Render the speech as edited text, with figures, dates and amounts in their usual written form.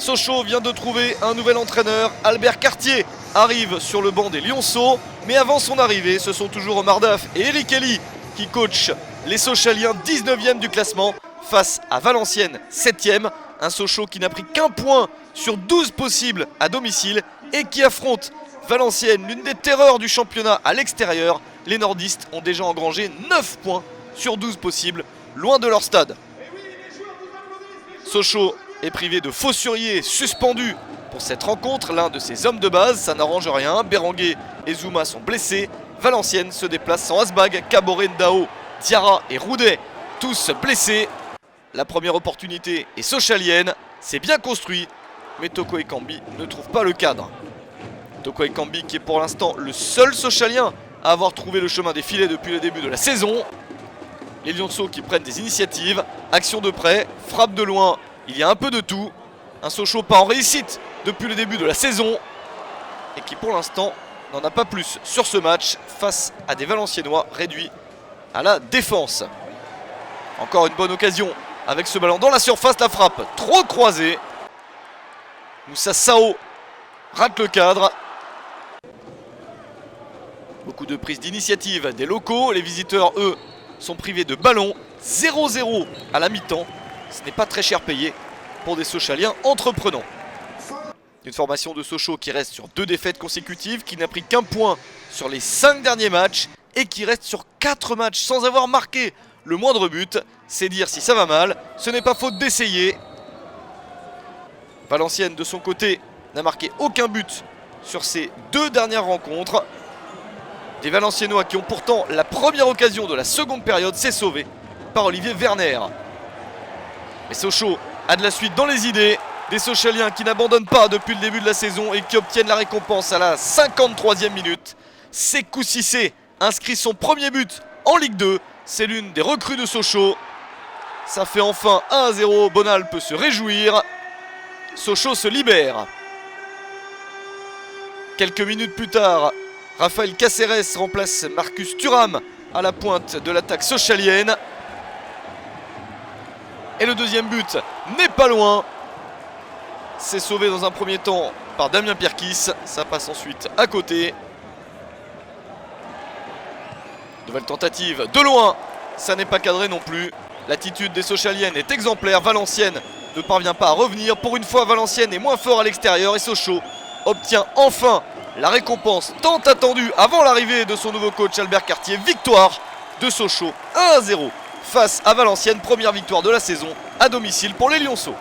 Sochaux vient de trouver un nouvel entraîneur. Albert Cartier arrive sur le banc des Lionceaux. Mais avant son arrivée, ce sont toujours Omar Daf et Eric Elie qui coachent les Sochaliens 19e du classement face à Valenciennes 7e. Un Sochaux qui n'a pris qu'un point sur 12 possibles à domicile et qui affronte Valenciennes, l'une des terreurs du championnat à l'extérieur. Les nordistes ont déjà engrangé 9 points sur 12 possibles, loin de leur stade. Sochaux est privé de Faussurier, suspendu pour cette rencontre, l'un de ses hommes de base, ça n'arrange rien. Berenguer et Zouma sont blessés. Valenciennes se déplace sans Asbag, Caboret, Ndao, Diarra et Roudet, tous blessés. La première opportunité est sochalienne, c'est bien construit, mais Toko Ekambi ne trouve pas le cadre. Toko Ekambi qui est pour l'instant le seul Sochalien à avoir trouvé le chemin des filets depuis le début de la saison. Les Lionceaux qui prennent des initiatives, action de près, frappe de loin, il y a un peu de tout. Un Sochaux pas en réussite depuis le début de la saison et qui pour l'instant n'en a pas plus sur ce match face à des Valenciennois réduits à la défense. Encore une bonne occasion avec ce ballon dans la surface, la frappe trop croisée. Moussa Sao rate le cadre. Beaucoup de prises d'initiative des locaux. Les visiteurs, eux, sont privés de ballon. 0-0 à la mi-temps. Ce n'est pas très cher payé pour des Sochaliens entreprenants. Une formation de Sochaux qui reste sur 2 défaites consécutives, qui n'a pris qu'un point sur les 5 derniers matchs et qui reste sur 4 matchs sans avoir marqué le moindre but. C'est dire si ça va mal, ce n'est pas faute d'essayer. Valenciennes de son côté n'a marqué aucun but sur ces 2 dernières rencontres. Des Valenciennois qui ont pourtant la première occasion de la seconde période, c'est sauvé par Olivier Werner. Mais Sochaux a de la suite dans les idées. Des Sochaliens qui n'abandonnent pas depuis le début de la saison et qui obtiennent la récompense à la 53e minute. Sékou Cissé inscrit son premier but en Ligue 2. C'est l'une des recrues de Sochaux. Ça fait enfin 1-0. Bonal peut se réjouir. Sochaux se libère. Quelques minutes plus tard, Raphaël Caceres remplace Marcus Thuram à la pointe de l'attaque sochalienne. Et le deuxième but n'est pas loin. C'est sauvé dans un premier temps par Damien Pierkis. Ça passe ensuite à côté. Nouvelle tentative de loin. Ça n'est pas cadré non plus. L'attitude des Sochaliennes est exemplaire. Valenciennes ne parvient pas à revenir. Pour une fois, Valenciennes est moins fort à l'extérieur. Et Sochaux obtient enfin la récompense tant attendue avant l'arrivée de son nouveau coach Albert Cartier. Victoire de Sochaux 1-0 face à Valenciennes. Première victoire de la saison à domicile pour les Lionceaux.